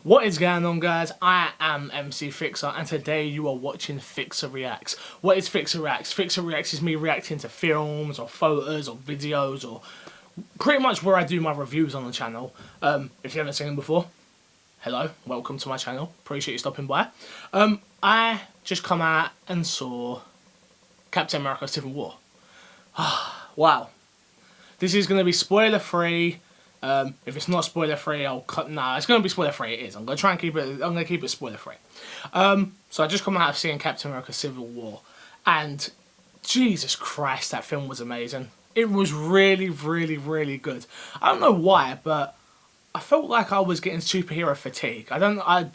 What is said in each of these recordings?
What is going on, guys? I am MC Fixer, and today you are watching Fixer Reacts. What is Fixer Reacts? Fixer Reacts is me reacting to films or photos or videos or pretty much where I do my reviews on the channel. If you haven't seen them before, hello, welcome to my channel. Appreciate you stopping by. I just come out and saw Captain America Civil War. Wow. This is going to be spoiler free. If it's not spoiler free, I'll cut. Nah, it's going to be spoiler free. It is. I'm going to try and keep it. I'm going to keep it spoiler free. So I just come out of seeing Captain America: Civil War, and Jesus Christ, that film was amazing. It was really, really, really good. I don't know why, but I felt like I was getting superhero fatigue. The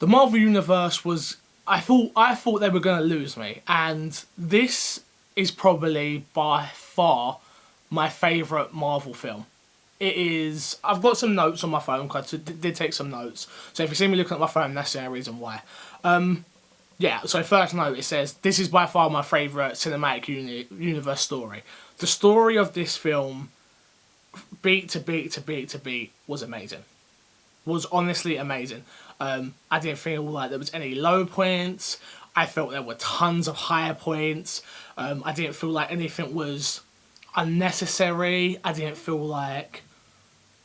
Marvel Universe was. I thought they were going to lose me, and this is probably by far my favourite Marvel film. It is. I've got some notes on my phone because I did take some notes. So if you see me looking at my phone, that's the only reason why. Yeah. So first note, it says this is by far my favourite cinematic universe story. The story of this film, beat to beat to beat to beat, was amazing. Was honestly amazing. I didn't feel like there was any low points. I felt there were tons of higher points. I didn't feel like anything was unnecessary. I didn't feel like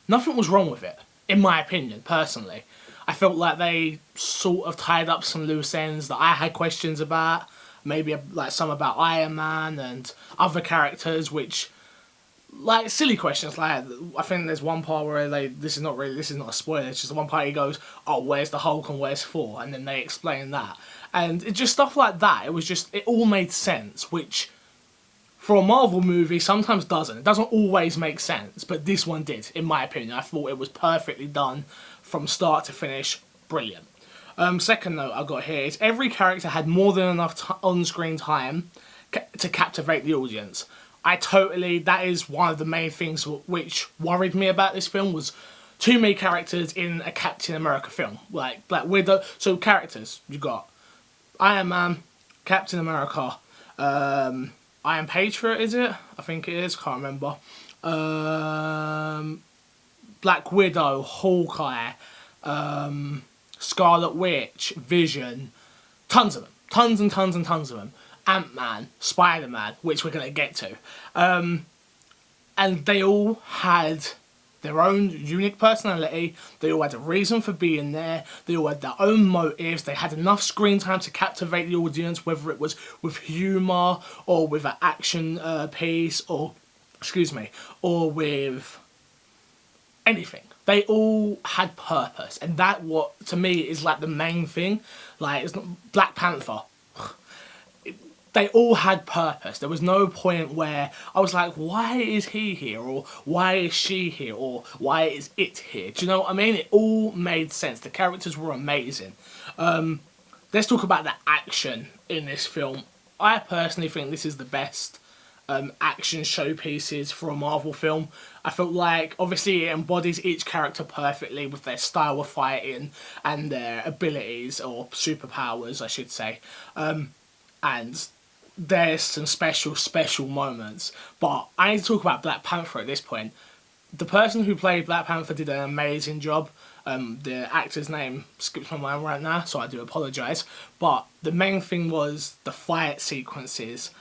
nothing was wrong with it, in my opinion, personally. I felt like they sort of tied up some loose ends that I had questions about, maybe like some about Iron Man and other characters, which, like, silly questions. Like, I think there's one part where this is not a spoiler, it's just the one part he goes, oh, where's the Hulk and where's Thor, and then they explain that, and it just stuff like that. It all made sense, which for a Marvel movie sometimes doesn't. It doesn't always make sense, but this one did, in my opinion. I thought it was perfectly done from start to finish. Brilliant. Second note I got here is every character had more than enough on-screen time to captivate the audience. That is one of the main things which worried me about this film, was too many characters in a Captain America film. Like Black Widow. So characters, you got Iron Man, Captain America, Iron Patriot, is it? I think it is, can't remember. Black Widow, Hawkeye, Scarlet Witch, Vision, tons of them. Tons and tons and tons of them. Ant-Man, Spider-Man, which we're going to get to. And they all had their own unique personality. They all had a reason for being there. They all had their own motives. They had enough screen time to captivate the audience, whether it was with humour or with an action piece or with anything. They all had purpose, and that, what to me is like the main thing. Like, it's not Black Panther. They all had purpose. There was no point where I was like, why is he here? Or why is she here? Or why is it here? Do you know what I mean? It all made sense. The characters were amazing. Let's talk about the action in this film. I personally think this is the best action showpieces for a Marvel film. I felt like, obviously, it embodies each character perfectly with their style of fighting and their abilities, or superpowers, I should say. And there's some special moments. But I need to talk about Black Panther at this point. The person who played Black Panther did an amazing job. The actor's name skips my mind right now, so I do apologise. But the main thing was the fight sequences.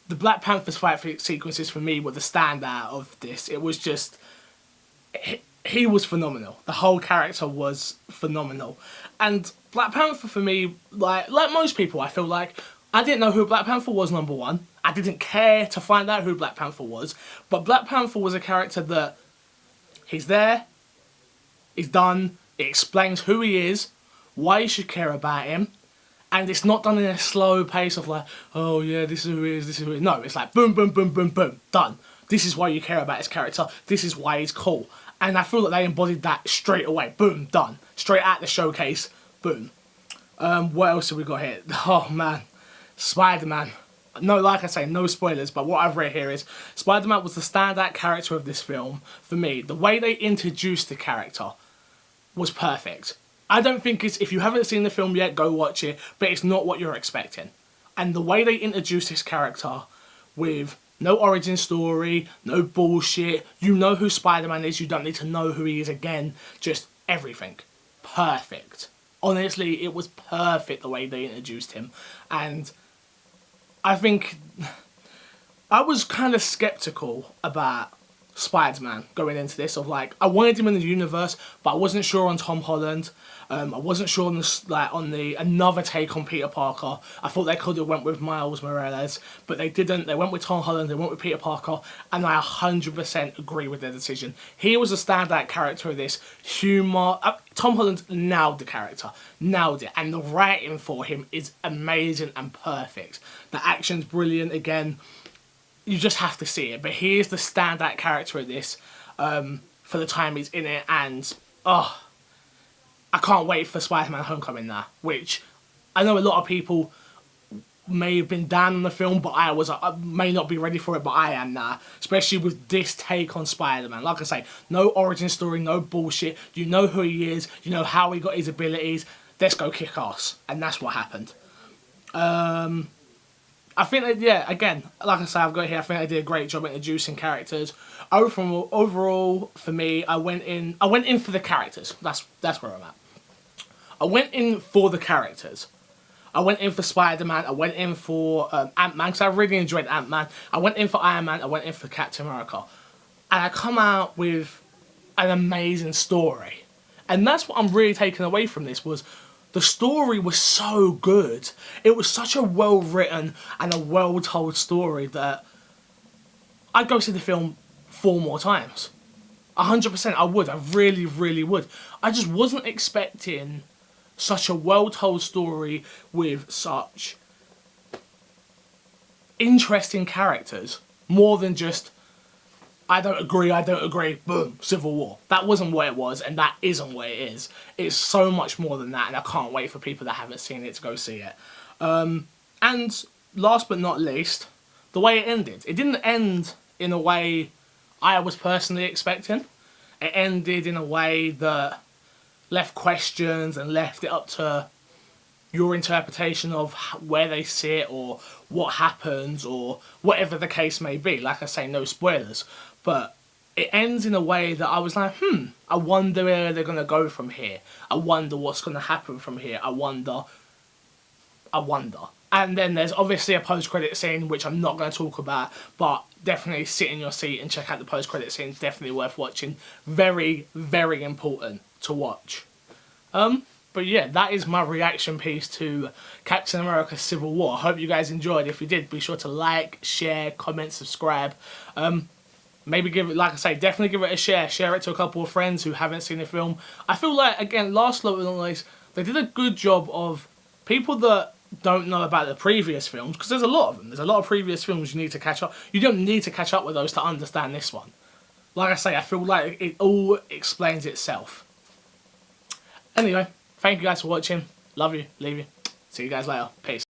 The Black Panther's fight sequences for me were the standout of this. It was just, he was phenomenal. The whole character was phenomenal. And Black Panther for me, like most people, I feel like, I didn't know who Black Panther was, number one. I didn't care to find out who Black Panther was. But Black Panther was a character that, he's there, he's done, it explains who he is, why you should care about him, and it's not done in a slow pace of like, oh yeah, this is who he is, this is who he is. No, it's like boom, boom, boom, boom, boom, done. This is why you care about his character, this is why he's cool. And I feel that they embodied that straight away. Boom, done. Straight at the showcase, boom. What else have we got here? Oh man. Spider-Man. No, like I say, no spoilers, but what I've read here is Spider-Man was the standout character of this film for me. The way they introduced the character was perfect. I don't think it's, if you haven't seen the film yet, go watch it, but it's not what you're expecting. And the way they introduced this character with no origin story, no bullshit, you know who Spider-Man is, you don't need to know who he is again, just everything. perfect. Honestly, it was perfect the way they introduced him. And I think I was kind of skeptical about Spider-Man going into this, of like, I wanted him in the universe, but I wasn't sure on Tom Holland. I wasn't sure on the another take on Peter Parker. I thought they could have went with Miles Morales, but they didn't. They went with Tom Holland, they went with Peter Parker, and I 100% agree with their decision. He was a standout character of this. Humour. Tom Holland nailed the character. Nailed it. And the writing for him is amazing and perfect. The action's brilliant again. You just have to see it. But he is the standout character of this for the time he's in it. And, oh, I can't wait for Spider-Man Homecoming now. Which, I know a lot of people may have been down on the film, but I may not be ready for it, but I am now. Especially with this take on Spider-Man. Like I say, no origin story, no bullshit. You know who he is. You know how he got his abilities. Let's go kick ass. And that's what happened. I think that, yeah, again, like I say, I've got here, I think they did a great job introducing characters. Overall, for me, I went in for the characters. That's where I'm at. I went in for the characters. I went in for Spider-Man. I went in for Ant-Man, because I really enjoyed Ant-Man. I went in for Iron Man. I went in for Captain America. And I come out with an amazing story. And that's what I'm really taking away from this, was the story was so good. It was such a well-written and a well-told story that I'd go see the film 4 more times. 100% I would. I really, really would. I just wasn't expecting such a well-told story with such interesting characters. More than just, I don't agree, boom, Civil War. That wasn't what it was, and that isn't what it is. It's so much more than that, and I can't wait for people that haven't seen it to go see it. And last but not least, the way it ended. It didn't end in a way I was personally expecting. It ended in a way that left questions and left it up to your interpretation of where they sit or what happens or whatever the case may be. Like I say, no spoilers. But it ends in a way that I was like, I wonder where they're going to go from here. I wonder what's going to happen from here. I wonder. And then there's obviously a post-credit scene, which I'm not going to talk about, but definitely sit in your seat and check out the post-credit scene. It's definitely worth watching. Very, very important to watch. But yeah, that is my reaction piece to Captain America Civil War. I hope you guys enjoyed. If you did, be sure to like, share, comment, subscribe. Maybe give it, like I say, definitely give it a share. Share it to a couple of friends who haven't seen the film. I feel like, again, last but not least, they did a good job of people that don't know about the previous films, because there's a lot of them. There's a lot of previous films you need to catch up. You don't need to catch up with those to understand this one. Like I say, I feel like it all explains itself. Anyway, thank you guys for watching. Love you. Leave you. See you guys later. Peace.